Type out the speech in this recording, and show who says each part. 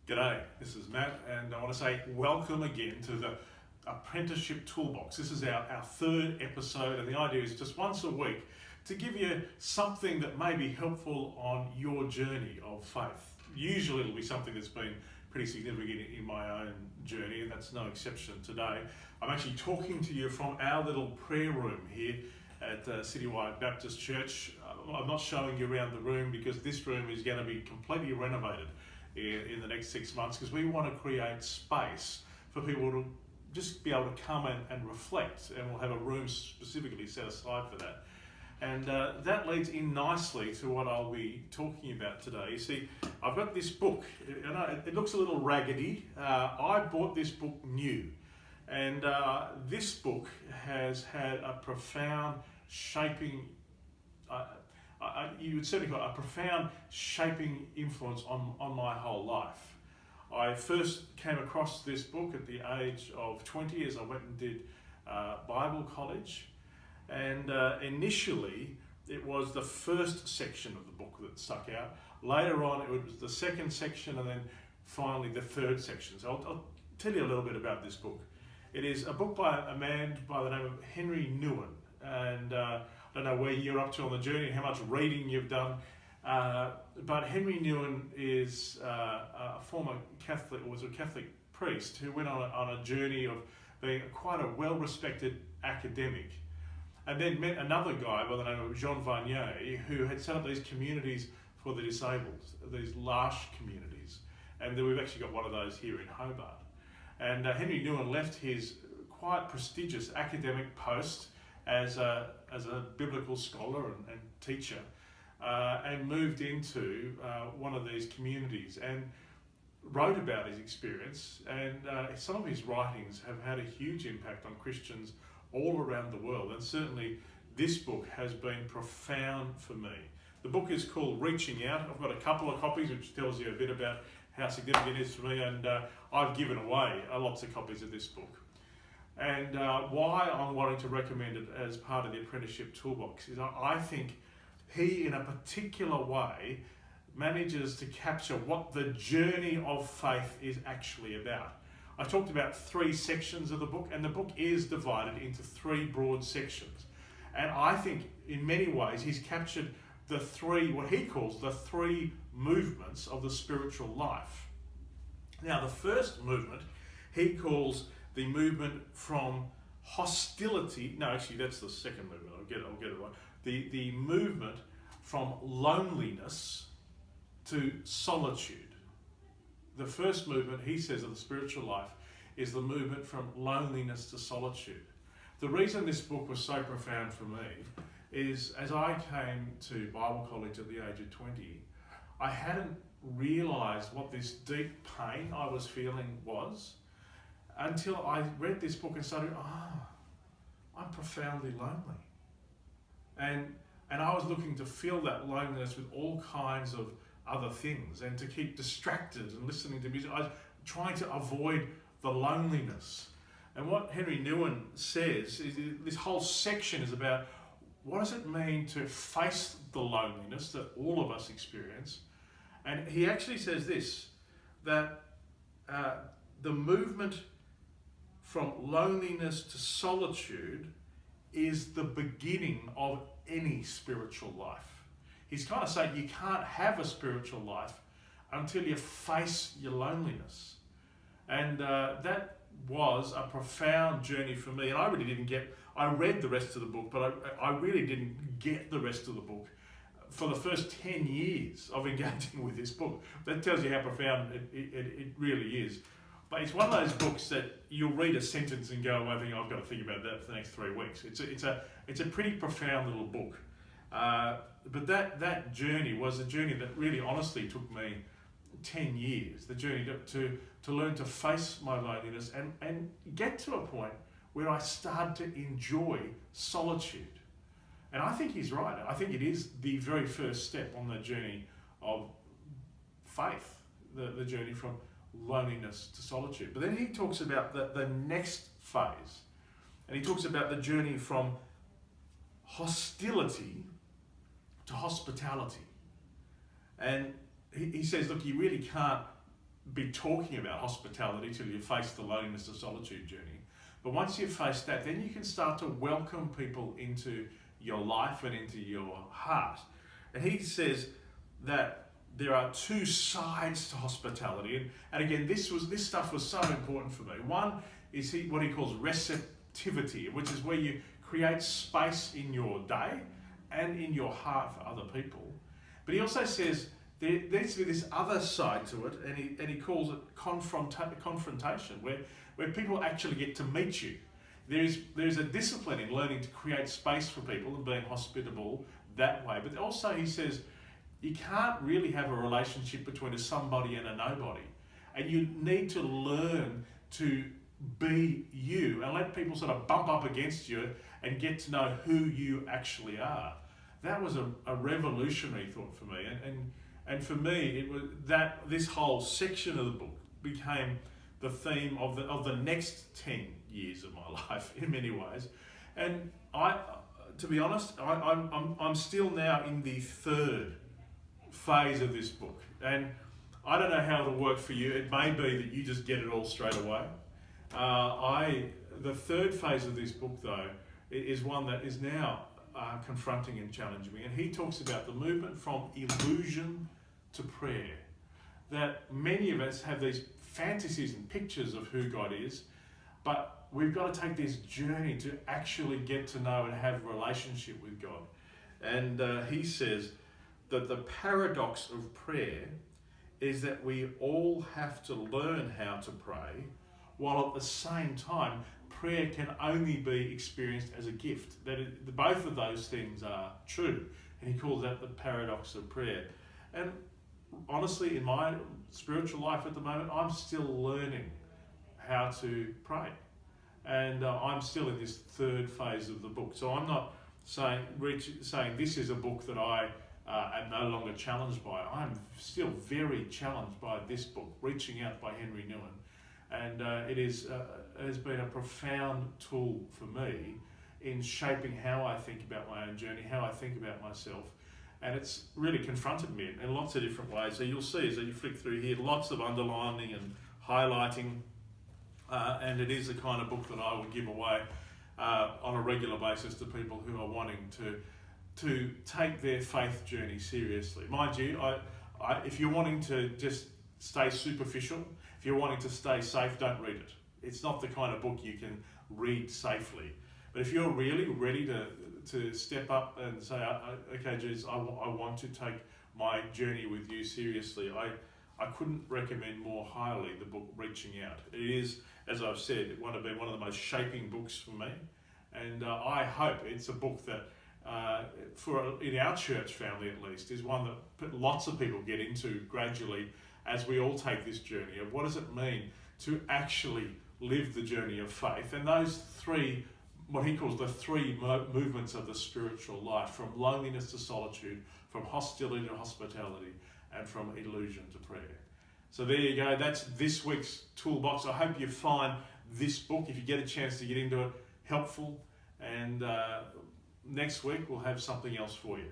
Speaker 1: G'day, this is Matt, and I want to say welcome again to the Apprenticeship Toolbox. This is our third episode, and the idea is just once a week to give you something that may be helpful on your journey of faith. Usually it'll be something that's been pretty significant in my own journey, and that's no exception today. I'm actually talking to you from our little prayer room here at Citywide Baptist Church. I'm not showing you around the room because this room is going to be completely renovated in the next 6 months, because we want to create space for people to just be able to come and reflect, and we'll have a room specifically set aside for that. And that leads in nicely to what I'll be talking about today. You see, I've got this book, and it looks a little raggedy. I bought this book new, and this book has had a profound shaping you would certainly call it a profound shaping influence on my whole life. I first came across this book at the age of 20 as I went and did Bible college, and initially it was the first section of the book that stuck out. Later on it was the second section, and then finally the third section. So I'll tell you a little bit about this book. It is a book by a man by the name of Henri, and I don't know where you're up to on the journey, how much reading you've done, but Henri Nouwen is a former Catholic, or was a Catholic priest who went on a journey of being quite a well-respected academic, and then met another guy by the name of Jean Vanier, who had set up these communities for the disabled, these LARSH communities, and we've actually got one of those here in Hobart. And Henri Nouwen left his quite prestigious academic post as a biblical scholar and teacher, and moved into one of these communities and wrote about his experience, and some of his writings have had a huge impact on Christians all around the world, and certainly this book has been profound for me. The book is called Reaching Out. I've got a couple of copies which tells you a bit about how significant it is for me, and I've given away lots of copies of this book. And why I'm wanting to recommend it as part of the Apprenticeship Toolbox is I think he, in a particular way, manages to capture what the journey of faith is actually about. I talked about 3 sections of the book, and the book is divided into 3 broad sections. And I think in many ways he's captured the 3, what he calls the 3 movements of the spiritual life. Now, the first movement he calls the movement from hostility. No, actually, that's the second movement. I'll get it right. The movement from loneliness to solitude. The first movement, he says, of the spiritual life is the movement from loneliness to solitude. The reason this book was so profound for me is, as I came to Bible college at the age of 20, I hadn't realised what this deep pain I was feeling was, until I read this book and started, I'm profoundly lonely. And I was looking to fill that loneliness with all kinds of other things, and to keep distracted and listening to music. I was trying to avoid the loneliness. And what Henri Nouwen says is this whole section is about what does it mean to face the loneliness that all of us experience. And he actually says this, that the movement from loneliness to solitude is the beginning of any spiritual life. He's kind of saying you can't have a spiritual life until you face your loneliness. And that was a profound journey for me. And I read the rest of the book, but I really didn't get the rest of the book for the first 10 years of engaging with this book. That tells you how profound it really is. But it's one of those books that you'll read a sentence and go, I think I've got to think about that for the next 3 weeks. It's a pretty profound little book. But that journey was a journey that really honestly took me 10 years. The journey to learn to face my loneliness and get to a point where I started to enjoy solitude. And I think he's right. I think it is the very first step on the journey of faith, the journey from loneliness to solitude. But then he talks about the next phase, and he talks about the journey from hostility to hospitality. And he says, look, you really can't be talking about hospitality till you face the loneliness of solitude journey. But once you've faced that, then you can start to welcome people into your life and into your heart. And he says that there are two sides to hospitality. And again, this stuff was so important for me. One is what he calls receptivity, which is where you create space in your day and in your heart for other people. But he also says there needs to be this other side to it, and he calls it confrontation, where people actually get to meet you. There's a discipline in learning to create space for people and being hospitable that way. But also he says you can't really have a relationship between a somebody and a nobody. And you need to learn to be you and let people sort of bump up against you and get to know who you actually are. That was a revolutionary thought for me. And for me, it was that this whole section of the book became the theme of the next 10 years of my life in many ways. And to be honest, I'm still now in the third phase of this book. And I don't know how it'll work for you. It may be that you just get it all straight away. The third phase of this book, though, is one that is now confronting and challenging me. And he talks about the movement from illusion to prayer. That many of us have these fantasies and pictures of who God is, but we've got to take this journey to actually get to know and have a relationship with God. And he says that the paradox of prayer is that we all have to learn how to pray, while at the same time, prayer can only be experienced as a gift. Both of those things are true. And he calls that the paradox of prayer. And honestly, in my spiritual life at the moment, I'm still learning how to pray. And I'm still in this third phase of the book. So I'm not saying this is a book that I am no longer challenged by. I'm still very challenged by this book, Reaching Out by Henri Nouwen. And it has been a profound tool for me in shaping how I think about my own journey, how I think about myself. And it's really confronted me in lots of different ways. So you'll see as you flick through here, lots of underlining and highlighting. And it is the kind of book that I would give away on a regular basis to people who are wanting to take their faith journey seriously. Mind you, if you're wanting to just stay superficial, if you're wanting to stay safe, don't read it. It's not the kind of book you can read safely. But if you're really ready to step up and say, okay, Jesus, I want to take my journey with you seriously, I couldn't recommend more highly the book Reaching Out. It is, as I've said, one of the most shaping books for me. And I hope it's a book that, in our church family at least, is one that lots of people get into gradually as we all take this journey of what does it mean to actually live the journey of faith. And those three, what he calls the three movements of the spiritual life, from loneliness to solitude, from hostility to hospitality, and from illusion to prayer. So there you go, that's this week's toolbox. I hope you find this book, if you get a chance to get into it, helpful. And next week we'll have something else for you.